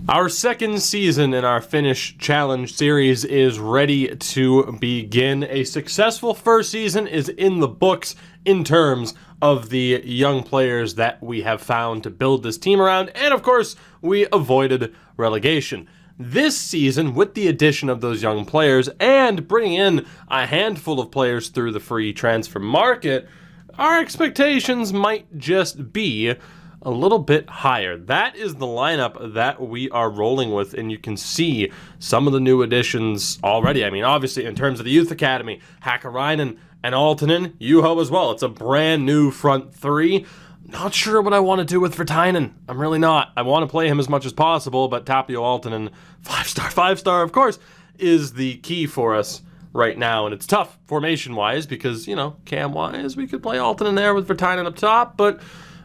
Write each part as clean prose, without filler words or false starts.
Our second season in our Finnish Challenge series is ready to begin. A successful first season is in the books in terms of the young players that we have found to build this team around, and of course, we avoided relegation. This season, with the addition of those young players and bringing in a handful of players through the free transfer market, our expectations might just be a little bit higher. That is the lineup that we are rolling with, and you can see some of the new additions already. I mean, obviously, in terms of the Youth Academy, Hakkarainen and Aaltonen, Juho as well. It's a brand new front three. Not sure what I want to do with Virtanen. I'm really not. I want to play him as much as possible, but Tapio Aaltonen, 5-star, of course, is the key for us right now. And it's tough formation-wise because, you know, cam-wise, we could play Aaltonen there with Virtanen up top, but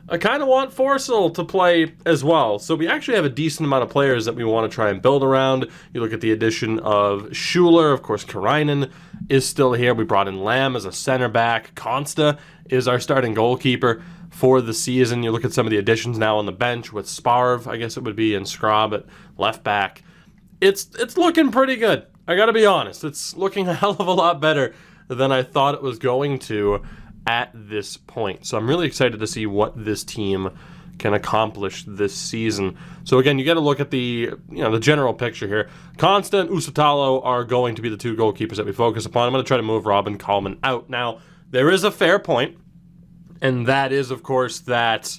I kind of want Forsell to play as well. So we actually have a decent amount of players that we want to try and build around. You look at the addition of Schuler, of course, Karainen is still here. We brought in Lamb as a center back. Consta is our starting goalkeeper for the season. You look at some of the additions now on the bench with Sparv, I guess it would be, and Scrab at left back. It's looking pretty good. I gotta be honest. It's looking a hell of a lot better than I thought it was going to at this point. So I'm really excited to see what this team can accomplish this season. So again, you got to look at the general picture here. Consta and Usutalo are going to be the two goalkeepers that we focus upon. I'm going to try to move Robin Kallman out. Now, there is a fair point, and that is, of course, that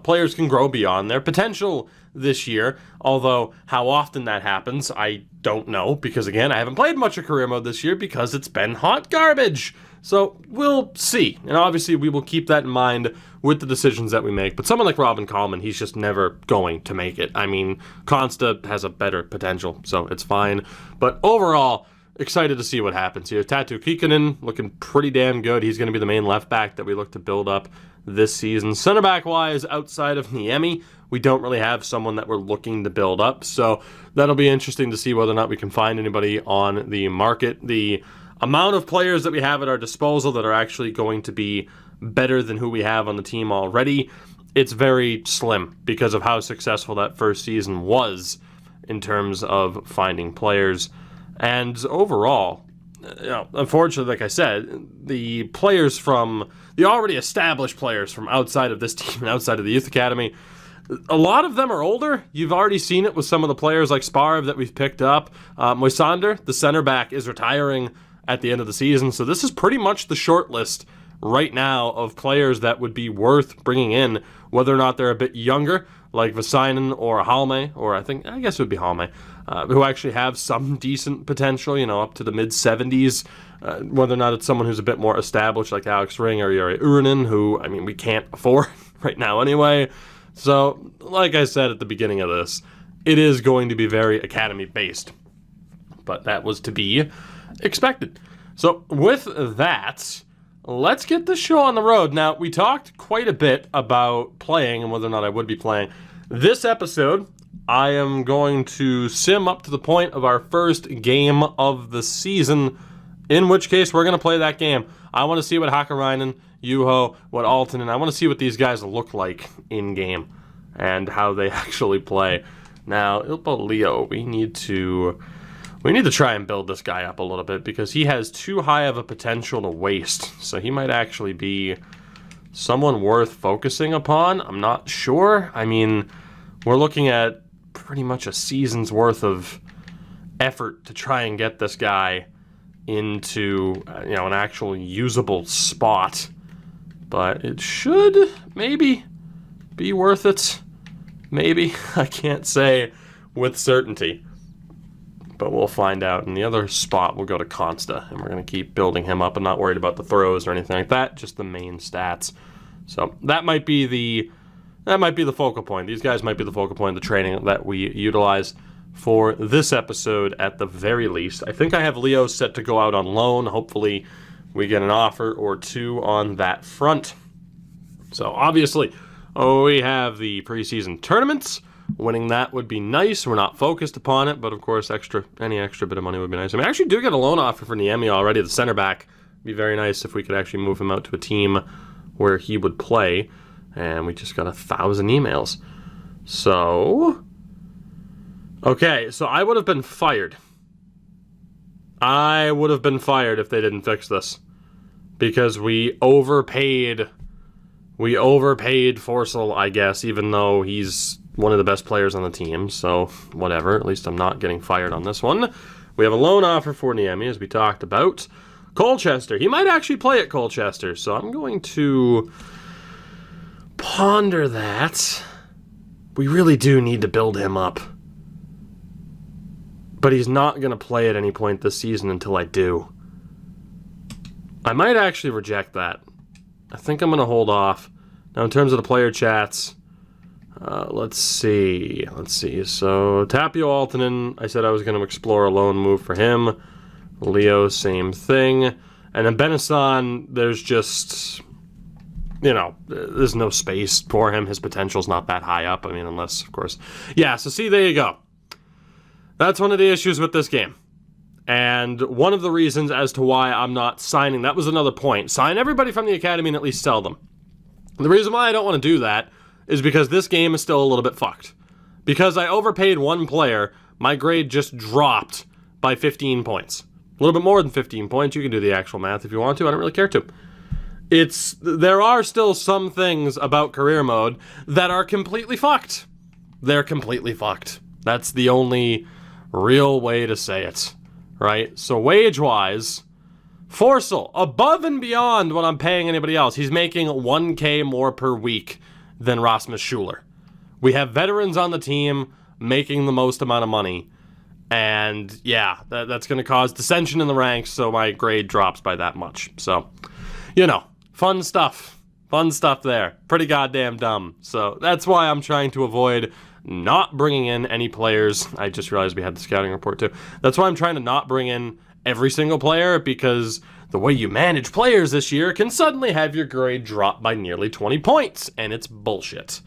players can grow beyond their potential this year, although how often that happens, I don't know, because again, I haven't played much of career mode this year because it's been hot garbage. So we'll see, and obviously we will keep that in mind with the decisions that we make, but someone like Robin Kallman, he's just never going to make it. I mean, Consta has a better potential, so it's fine, but overall, excited to see what happens here. Tatu Kikkonen looking pretty damn good. He's going to be the main left back that we look to build up this season. Center back wise, outside of Niemi, we don't really have someone that we're looking to build up, so that'll be interesting to see whether or not we can find anybody on the market. The amount of players that we have at our disposal that are actually going to be better than who we have on the team already, it's very slim because of how successful that first season was in terms of finding players. And overall, unfortunately, like I said, the players from the already established players from outside of this team and outside of the Youth Academy, a lot of them are older. You've already seen it with some of the players like Sparv that we've picked up. Moisander, the center back, is retiring at the end of the season. So this is pretty much the short list right now of players that would be worth bringing in, whether or not they're a bit younger, like Vasainen or Halme, or I guess it would be Halme, who actually have some decent potential, up to the mid-70s, whether or not it's someone who's a bit more established, like Alex Ring or Jari Urunen, who, we can't afford right now anyway. So, like I said at the beginning of this, it is going to be very academy-based, but that was to be expected. So with that, let's get this show on the road. Now, we talked quite a bit about playing and whether or not I would be playing. This episode, I am going to sim up to the point of our first game of the season, in which case we're going to play that game. I want to see what Hakkarainen, Juho, what Aaltonen, I want to see what these guys look like in-game and how they actually play. Now, Ilpo Leo, we need to try and build this guy up a little bit because he has too high of a potential to waste. So he might actually be someone worth focusing upon. I'm not sure. We're looking at pretty much a season's worth of effort to try and get this guy into an actual usable spot. But it should maybe be worth it. Maybe. I can't say with certainty. But we'll find out. In the other spot, we'll go to Consta, and we're going to keep building him up and not worried about the throws or anything like that, just the main stats. So that might be the focal point. These guys might be the focal point of the training that we utilize for this episode at the very least. I think I have Leo set to go out on loan. Hopefully we get an offer or two on that front. So obviously, we have the preseason tournaments. Winning that would be nice. We're not focused upon it, but of course, any extra bit of money would be nice. I actually do get a loan offer for Niemi already, the center back. It'd be very nice if we could actually move him out to a team where he would play. And we just got 1,000 emails. So Okay, so I would have been fired. I would have been fired if they didn't fix this. Because we overpaid Forsell, I guess, even though he's one of the best players on the team. So, whatever. At least I'm not getting fired on this one. We have a loan offer for Niemi, as we talked about. Colchester. He might actually play at Colchester, so I'm going to ponder that. We really do need to build him up. But he's not going to play at any point this season until I do. I might actually reject that. I think I'm going to hold off. Now, in terms of the player chats, let's see. So, Tapio Altonen, I said I was going to explore a loan move for him. Leo, same thing. And then Benasson, there's just, there's no space for him. His potential's not that high up. I mean, unless, of course. Yeah, so see, there you go. That's one of the issues with this game. And one of the reasons as to why I'm not signing, that was another point. Sign everybody from the academy and at least sell them. The reason why I don't want to do that is because this game is still a little bit fucked. Because I overpaid one player, my grade just dropped by 15 points. A little bit more than 15 points. You can do the actual math if you want to. I don't really care to. There are still some things about career mode that are completely fucked. They're completely fucked. That's the only real way to say it. Right? So wage-wise, Forsell, above and beyond what I'm paying anybody else, he's making 1K more per week than Rasmus Schuler. We have veterans on the team making the most amount of money. And yeah, that's going to cause dissension in the ranks, so my grade drops by that much. So, fun stuff. Fun stuff there. Pretty goddamn dumb. So that's why I'm trying to avoid not bringing in any players. I just realized we had the scouting report too. That's why I'm trying to not bring in every single player, because the way you manage players this year can suddenly have your grade drop by nearly 20 points, and it's bullshit.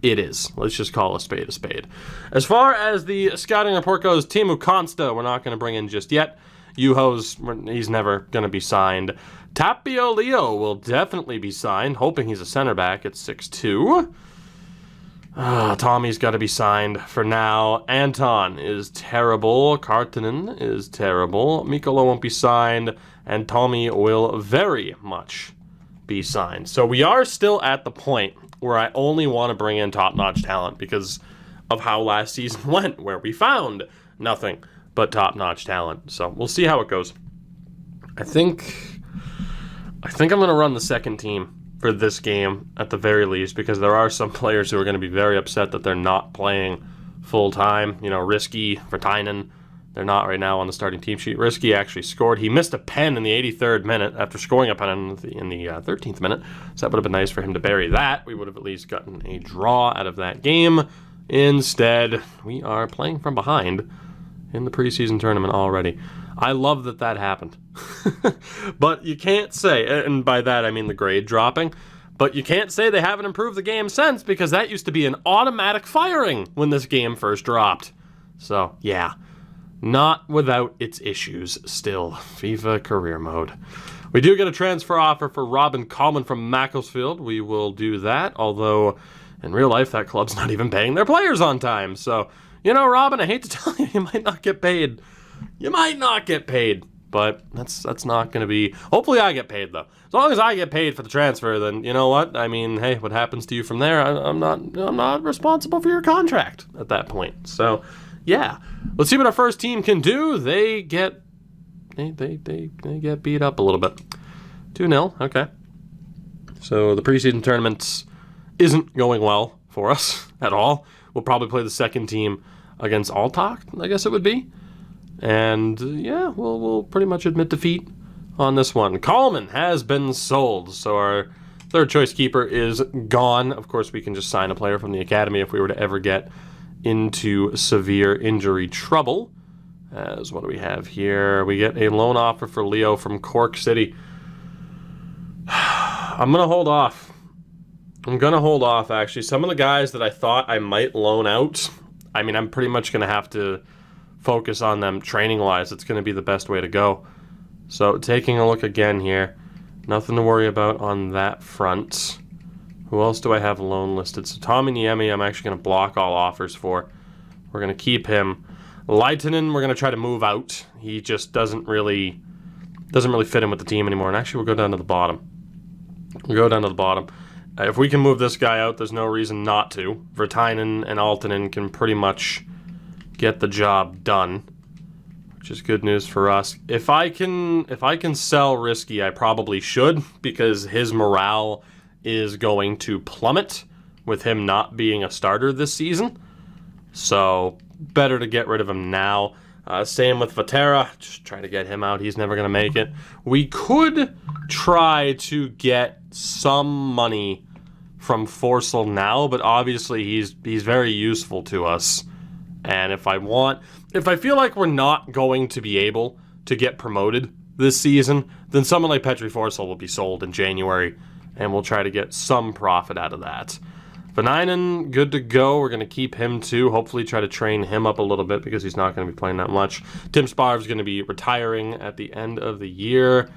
It is. Let's just call a spade a spade. As far as the scouting report goes, Teemu Konsta, we're not going to bring in just yet. Juho's, he's never going to be signed. Tapio Leo will definitely be signed, hoping he's a center back at 6'2". Tommy's got to be signed for now. Anton is terrible. Kartinen is terrible. Mikkola won't be signed. And Tommy will very much be signed. So we are still at the point where I only want to bring in top-notch talent because of how last season went, where we found nothing but top-notch talent. So we'll see how it goes. I think I'm going to run the second team for this game at the very least, because there are some players who are going to be very upset that they're not playing full-time. Risky, Vertainen, they're not right now on the starting team sheet. Risky actually scored. He missed a pen in the 83rd minute after scoring a pen in the 13th minute, so that would have been nice for him to bury that. We would have at least gotten a draw out of that game. Instead, we are playing from behind in the preseason tournament already. I love that happened. But you can't say, and by that I mean the grade dropping, but you can't say they haven't improved the game since, because that used to be an automatic firing when this game first dropped. So, yeah. Not without its issues still. FIFA career mode. We do get a transfer offer for Robin Coleman from Macclesfield. We will do that, although in real life that club's not even paying their players on time. So, Robin, I hate to tell you, you might not get paid. You might not get paid, but that's not going to be... Hopefully I get paid, though. As long as I get paid for the transfer, then you know what? I mean, hey, what happens to you from there, I'm not responsible for your contract at that point. So, yeah. Let's see what our first team can do. They get beat up a little bit. 2-0, okay. So the preseason tournament isn't going well for us at all. We'll probably play the second team against Altok, I guess it would be. And, yeah, we'll pretty much admit defeat on this one. Coleman has been sold, so our third choice keeper is gone. Of course, we can just sign a player from the academy if we were to ever get into severe injury trouble. As what do we have here? We get a loan offer for Leo from Cork City. I'm going to hold off. Actually. Some of the guys that I thought I might loan out, I mean, I'm pretty much going to have to focus on them training-wise. It's going to be the best way to go. So, taking a look again here. Nothing to worry about on that front. Who else do I have loan listed? So, Tommy Niemi, I'm actually going to block all offers for. We're going to keep him. Leitinen, we're going to try to move out. He just doesn't really fit in with the team anymore. And actually, we'll go down to the bottom. If we can move this guy out, there's no reason not to. Vertainen and Aaltonen can pretty much get the job done, which is good news for us. If I can sell Risky, I probably should, because his morale is going to plummet with him not being a starter this season. So better to get rid of him now. Same with Vatera. Just try to get him out. He's never going to make it. We could try to get some money from Forsell now, but obviously he's very useful to us. And if I feel like we're not going to be able to get promoted this season, then someone like Petri Forsell will be sold in January, and we'll try to get some profit out of that. Vanainen, good to go. We're going to keep him too. Hopefully try to train him up a little bit because he's not going to be playing that much. Tim Sparv's going to be retiring at the end of the year.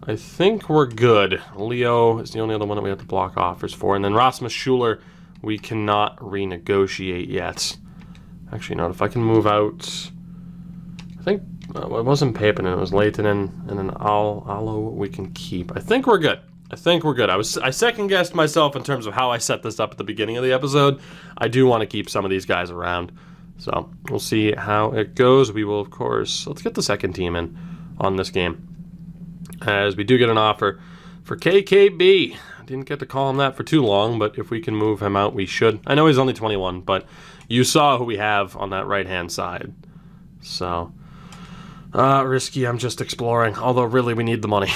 I think we're good. Leo is the only other one that we have to block offers for. And then Rasmus Schuler, we cannot renegotiate yet. Actually, no, if I can move out, I think it wasn't Papen, it was Leitinen, and then Alo we can keep. I think we're good. I second-guessed myself in terms of how I set this up at the beginning of the episode. I do want to keep some of these guys around. So we'll see how it goes. We will, of course, let's get the second team in on this game, as we do get an offer for KKB. I didn't get to call him that for too long, but if we can move him out, we should. I know he's only 21, but you saw who we have on that right-hand side. So, Risky, I'm just exploring. Although, really, we need the money.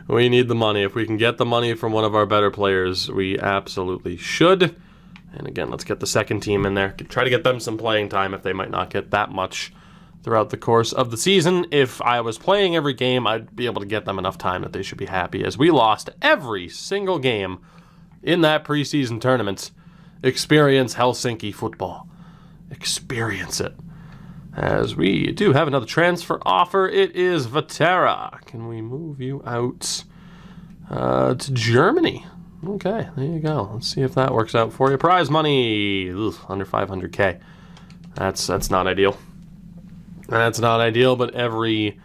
We need the money. If we can get the money from one of our better players, we absolutely should. And again, let's get the second team in there. Try to get them some playing time if they might not get that much throughout the course of the season. If I was playing every game, I'd be able to get them enough time that they should be happy, as we lost every single game in that preseason tournament. Experience Helsinki football. Experience it. As we do have another transfer offer, it is Vatera. Can we move you out to Germany? Okay, there you go. Let's see if that works out for you. Prize money, under 500K. That's not ideal. That's not ideal, but every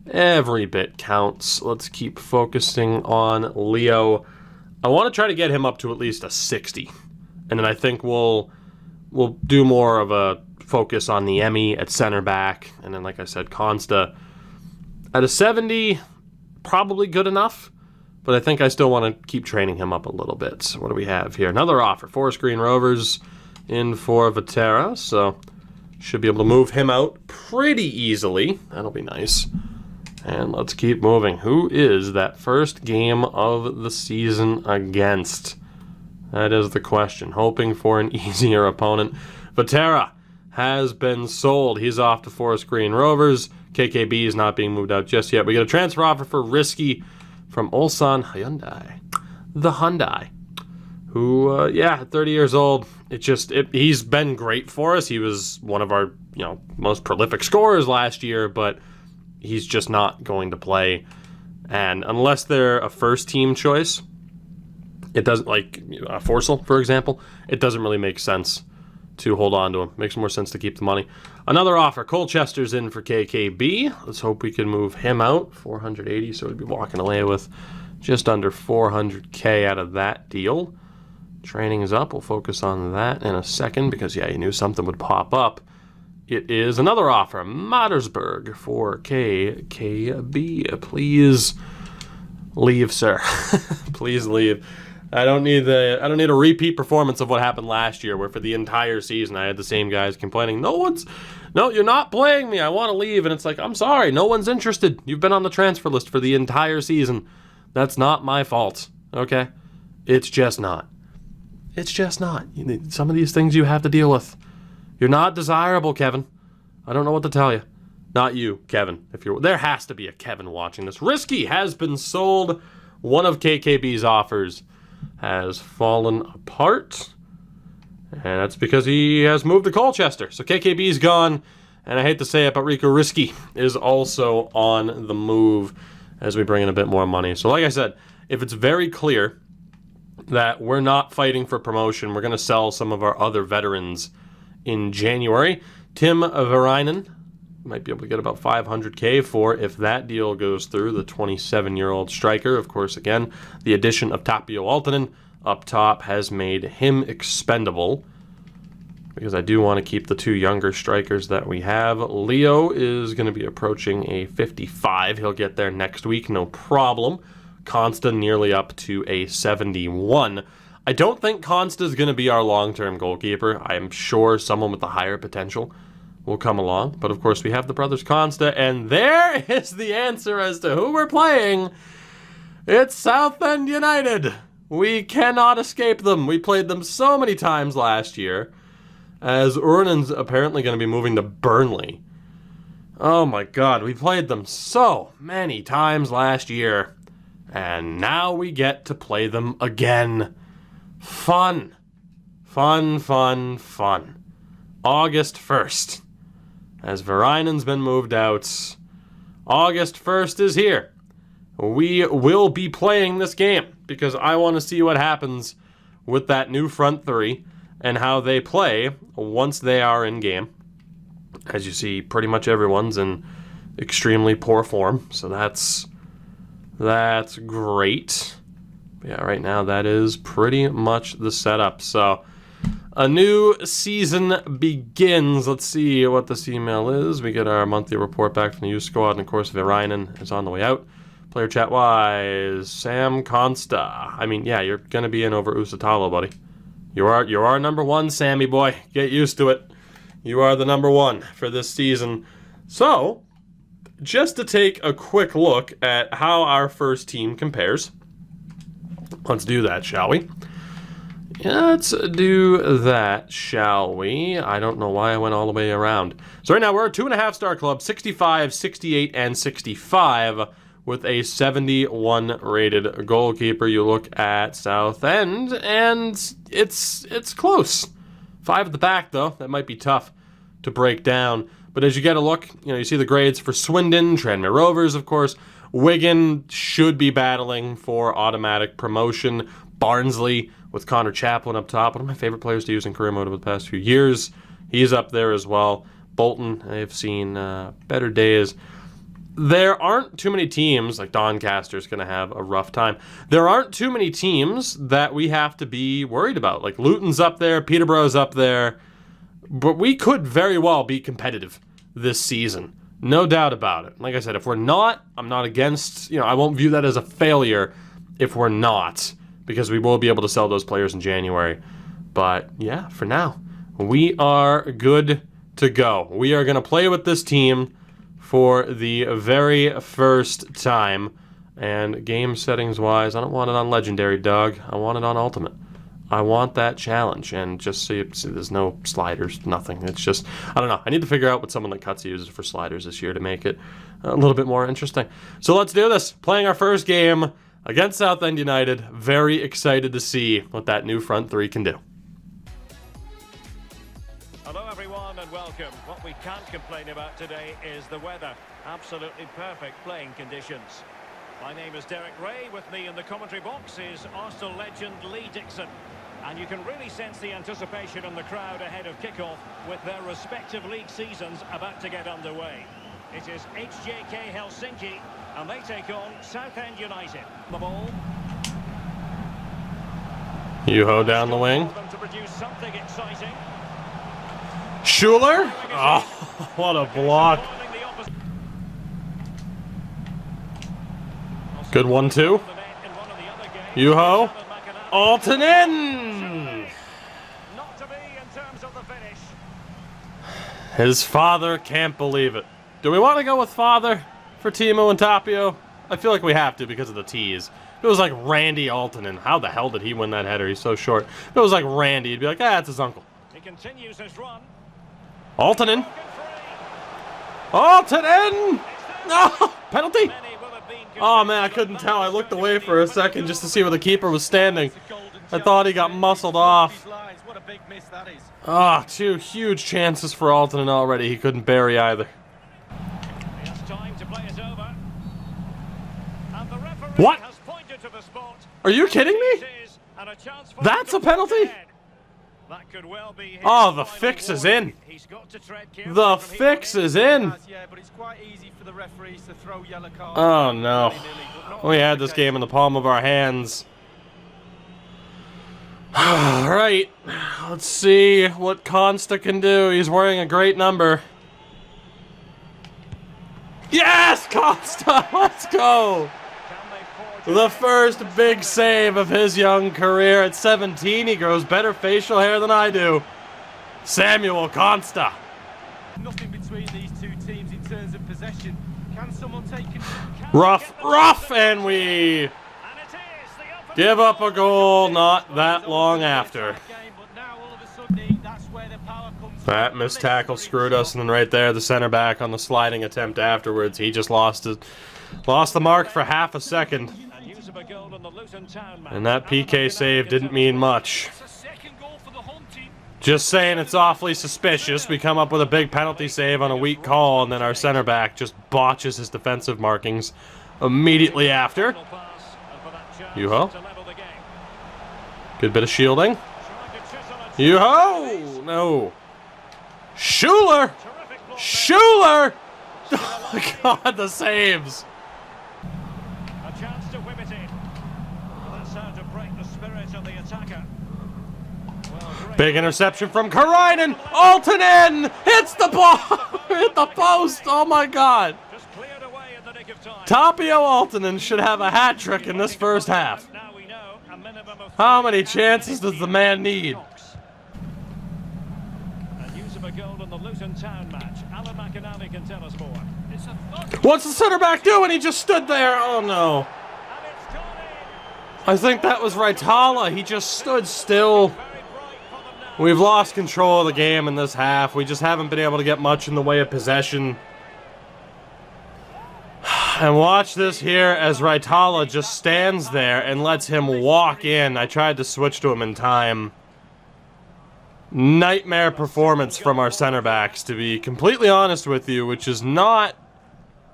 bit counts. Let's keep focusing on Leo. I want to try to get him up to at least a 60, and then I think we'll do more of a focus on the Emmy at center back, and then, like I said, Consta at a 70, probably good enough, but I think I still want to keep training him up a little bit. So what do we have here? Another offer. Forest Green Rovers in for Vatera, so should be able to move him out pretty easily. That'll be nice. And let's keep moving. Who is that first game of the season against? That is the question. Hoping for an easier opponent. Vatera has been sold. He's off to Forest Green Rovers. KKB is not being moved out just yet. We get a transfer offer for Risky from Ulsan Hyundai. The Hyundai. Who, at 30 years old, he's been great for us. He was one of our, most prolific scorers last year, but he's just not going to play. And unless they're a first-team choice, it doesn't, like Forsell, for example, it doesn't really make sense to hold on to him. Makes more sense to keep the money. Another offer. Colchester's in for KKB. Let's hope we can move him out. 480, so we'd be walking away with just under 400K out of that deal. Training is up. We'll focus on that in a second because, you knew something would pop up. It is another offer. Mattersburg for KKB. Please leave, sir. Please leave. I don't need a repeat performance of what happened last year, where for the entire season I had the same guys complaining, no, you're not playing me, I want to leave. And it's like, I'm sorry, no one's interested. You've been on the transfer list for the entire season. That's not my fault, okay? It's just not. It's just not. Some of these things you have to deal with. You're not desirable, Kevin. I don't know what to tell you. Not you, Kevin. There has to be a Kevin watching this. Risky has been sold. One of KKB's offers has fallen apart, and that's because he has moved to Colchester. So KKB's gone, and I hate to say it, but Rico Risky is also on the move as we bring in a bit more money. So like I said, if it's very clear that we're not fighting for promotion, we're going to sell some of our other veterans in January. Tim Verinen might be able to get about 500K for if that deal goes through. The 27-year-old striker, of course, again, the addition of Tapio Aaltonen up top has made him expendable, because I do want to keep the two younger strikers that we have. Leo is going to be approaching a 55. He'll get there next week, no problem. Consta nearly up to a 71. I don't think Consta is going to be our long-term goalkeeper. I am sure someone with the higher potential will come along. But of course, we have the brothers Consta, and there is the answer as to who we're playing. It's Southend United. We cannot escape them. We played them so many times last year, as Urnen's apparently going to be moving to Burnley. Oh my god, we played them so many times last year, and now we get to play them again. Fun. Fun, fun, fun. August 1st. As Varinen's been moved out, August 1st is here. We will be playing this game, because I want to see what happens with that new front three and how they play once they are in game. As you see, pretty much everyone's in extremely poor form, so that's great. Yeah, right now that is pretty much the setup. So a new season begins. Let's see what this email is. We get our monthly report back from the youth squad, and of course Verinen is on the way out. Player chat wise, Sam Consta. I mean, yeah, you're gonna be in over Usatalo, buddy. You are number one, Sammy boy. Get used to it. You are the number one for this season. So, just to take a quick look at how our first team compares. Let's do that, shall we? Yeah, let's do that, shall we? I don't know why I went all the way around. So right now we're a 2.5-star club, 65, 68, and 65. With a 71 rated goalkeeper. You look at Southend, and it's close. 5 at the back, though. That might be tough to break down. But as you get a look, you see the grades for Swindon, Tranmere Rovers, of course. Wigan should be battling for automatic promotion. Barnsley with Connor Chaplin up top. One of my favorite players to use in career mode over the past few years. He's up there as well. Bolton, they've seen better days. There aren't too many teams, like Doncaster's going to have a rough time. There aren't too many teams that we have to be worried about. Like Luton's up there, Peterborough's up there. But we could very well be competitive this season. No doubt about it. Like I said, if we're not, I'm not against, I won't view that as a failure if we're not, because we will be able to sell those players in January. But yeah, for now, we are good to go. We are going to play with this team for the very first time. And game settings wise, I don't want it on Legendary, dog. I want it on Ultimate. I want that challenge. And just so you see, there's no sliders, nothing. It's just, I don't know. I need to figure out what someone like Cutsy uses for sliders this year to make it a little bit more interesting. So let's do this. Playing our first game against Southend United. Very excited to see what that new front three can do. Hello everyone and welcome. What we can't complain about today is the weather. Absolutely perfect playing conditions. My name is Derek Ray. With me in the commentary box is Arsenal legend Lee Dixon. And you can really sense the anticipation in the crowd ahead of kickoff with their respective league seasons about to get underway. It is HJK Helsinki and they take on Southend United. The ball. Yuho down the wing. To produce something exciting. Schuler? Oh, what a block. Good 1-2. Yuho. Aaltonen! Not to be in terms of the finish. His father can't believe it. Do we want to go with father for Timo and Tapio? I feel like we have to because of the T's. If it was like Randy Aaltonen, how the hell did he win that header? He's so short. If it was like Randy, he'd be like, it's his uncle. He continues his run. Aaltonen. Aaltonen! No! Penalty! Oh man, I couldn't tell. I looked away for a second just to see where the keeper was standing. I thought he got muscled off. Two huge chances for Aaltonen already. He couldn't bury either. What? Are you kidding me? That's a penalty? That could well be his Oh, the final fix is warning. in. He's got to tread carefully The from here fix on in. is in. Yeah, but it's quite easy for the referees to throw yellow cards. Oh, no. willy-nilly, but not We on had this this game in the palm of our hands. All right. Let's see what Consta can do. He's wearing a great number. Yes, Consta! Let's go! The first big save of his young career. At 17, he grows better facial hair than I do. Samuel Consta. Nothing between these two teams in terms of possession. Can someone take control? Rough, and we give up a goal not that long after. That missed tackle screwed us, and then right there, the center back on the sliding attempt afterwards, he just lost the mark for half a second. And that PK save didn't mean much. Just saying, it's awfully suspicious. We come up with a big penalty save on a weak call, and then our center back just botches his defensive markings immediately after. Yuho. Good bit of shielding. Yuho! No. Schuler! Schuler! Oh my God, the saves! A chance to whip it in. That's how to break the spirit of the attacker. Big interception from Karainen! Altonen hits the ball! Hit the post! Oh my God! Just cleared away in the nick of time. Tapio Altonen should have a hat trick in this first half. Now we know a minimum of How many chances does the man need? And use of a goal in the Luton Town match. Alan McInally can tell us more. It's a What's the center back doing? He just stood there. Oh no. and it's gone in. I think that was Raitala. He just stood still. Very bright for them now. We've lost control of the game in this half. We just haven't been able to get much in the way of possession. And watch this here as Raitala just stands there and lets him walk in. I tried to switch to him in time. Nightmare performance from our center backs, to be completely honest with you, which is not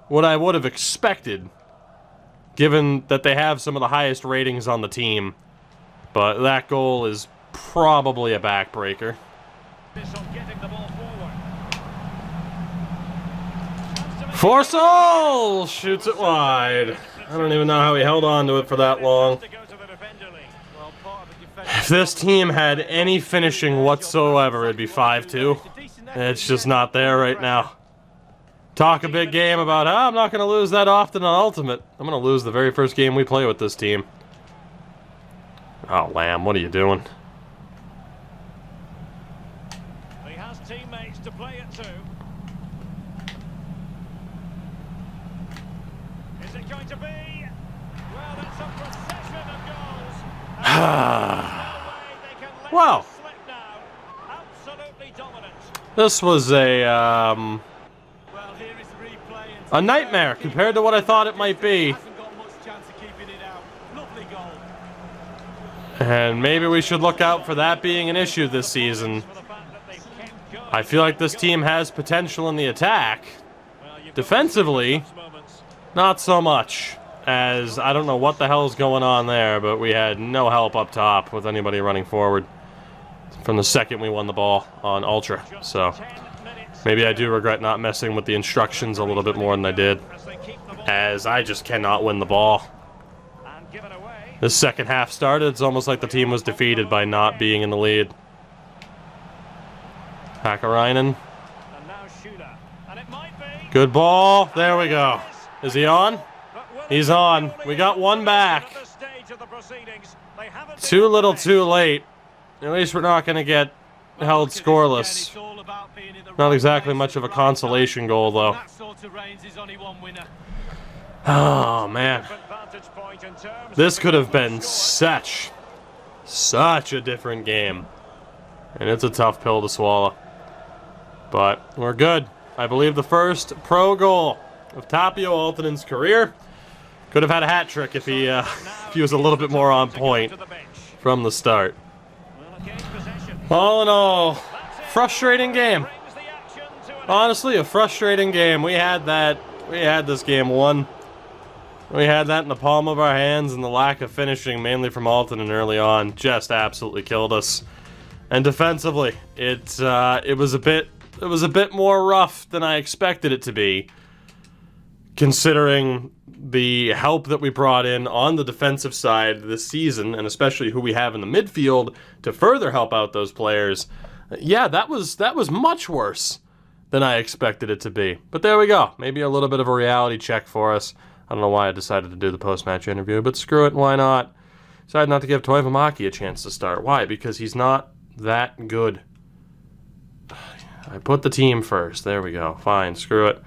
what I would have expected, given that they have some of the highest ratings on the team. But that goal is probably a backbreaker. This on getting the ball forward. Forsall shoots it wide. I don't even know how he held on to it for that long. To go to the defender league. Well, part of the defense. If this team had any finishing whatsoever, it'd be 5-2. It's just not there right now. Talk a big game about, I'm not going to lose that often on Ultimate. I'm going to lose the very first game we play with this team. Oh, Lamb, what are you doing? He has teammates to play it to. Is it going to be? Well, that's a procession of goals. No way they can let Wow. it slip now. Absolutely dominant. This was Well, here is the replay. And a nightmare compared to what I thought it might be. hasn't got much chance of keeping it out. Lovely goal. And maybe we should look out for that being an issue this season. For the fact that they've kept going. I feel like this team has potential in the attack. Well, you've got Defensively, those moments. not so much, as I don't know what the hell's going on there, but we had no help up top with anybody running forward from the second we won the ball on Ultra. So 10 minutes maybe I do regret not messing with the instructions a little bit more than I did, as they keep the ball as I just cannot win the ball. and give it away. This second half started, it's almost like the team was defeated by not being in the lead. Hakkarainen, And now Shooter. And it might be. good ball, there we go. Is he on? But will He's it on. truly We got be one back. at this stage of the proceedings? They haven't been Too little perfect. too late. At least we're not going to get held scoreless. Not exactly much of a consolation goal, though. That sort of range is only one winner. Oh, man. Different vantage point in terms This of could have the been score. such a different game. And it's a tough pill to swallow. But we're good. I believe the first pro goal of Tapio Altonen's career. Could have had a hat trick if he was a little bit more on point To the bench. from the start. Well, again, possession. All in all, frustrating game. Brings the action to an Honestly, a frustrating game. We had this game won. We had that in the palm of our hands, and the lack of finishing, mainly from Altonen early on, just absolutely killed us. And defensively, it was a bit more rough than I expected it to be, considering the help that we brought in on the defensive side this season, and especially who we have in the midfield to further help out those players. Yeah, that was much worse than I expected it to be. But there we go. Maybe a little bit of a reality check for us. I don't know why I decided to do the post-match interview, but screw it, why not? Decided not to give Toivo Maki a chance to start. Why? Because he's not that good. I put the team first. There we go. Fine, screw it.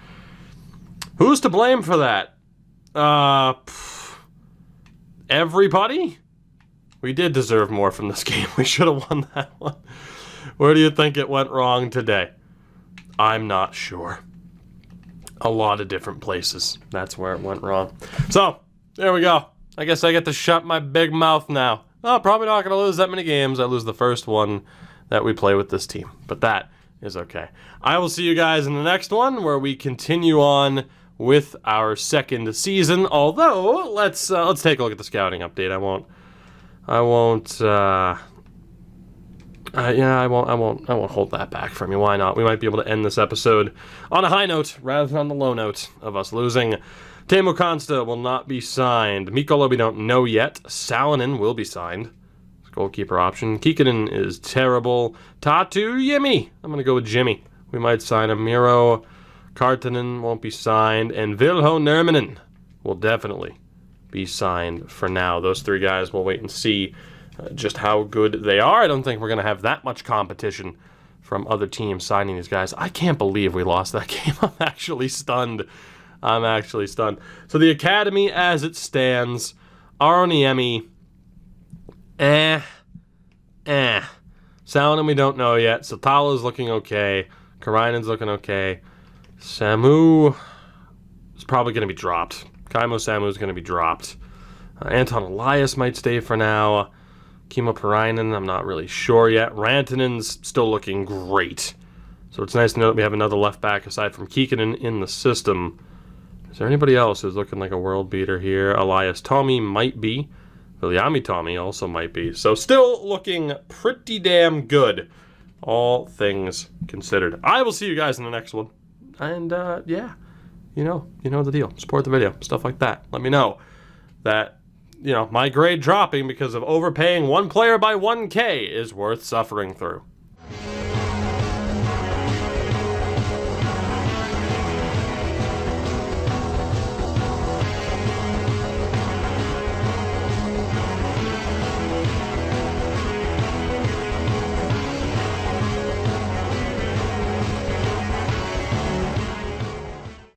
Who's to blame for that? Everybody? We did deserve more from this game. We should have won that one. Where do you think it went wrong today? I'm not sure. A lot of different places. That's where it went wrong. So, there we go. I guess I get to shut my big mouth now. Oh, probably not going to lose that many games. I lose the first one that we play with this team. But that is okay. I will see you guys in the next one where we continue on with our second season. Although, let's take a look at the scouting update. I won't hold that back from you. Why not? We might be able to end this episode on a high note rather than on the low note of us losing. Teemu Konsta will not be signed. Mikkola we don't know yet. Salonen will be signed. Goalkeeper option. Kikkonen is terrible. Tatu Jimmy. I'm going to go with Jimmy. We might sign him. Miro Kartinen won't be signed. And Vilho Nurminen will definitely be signed for now. Those three guys, we'll wait and see just how good they are. I don't think we're going to have that much competition from other teams signing these guys. I can't believe we lost that game. I'm actually stunned. So the academy as it stands, Aroniemi, Salonen we don't know yet. Satala's looking okay. Karainen's looking okay. Samu is probably going to be dropped. Kaimo Samu is going to be dropped. Anton Elias might stay for now. Kimmo Parainen, I'm not really sure yet. Rantanen's still looking great. So it's nice to know that we have another left back aside from Kikkonen in the system. Is there anybody else who's looking like a world beater here? Elias Tommy might be. Viliami Tommy also might be. So still looking pretty damn good, all things considered. I will see you guys in the next one. And yeah, you know the deal. Support the video, stuff like that. Let me know that, my grade dropping because of overpaying one player by 1K is worth suffering through.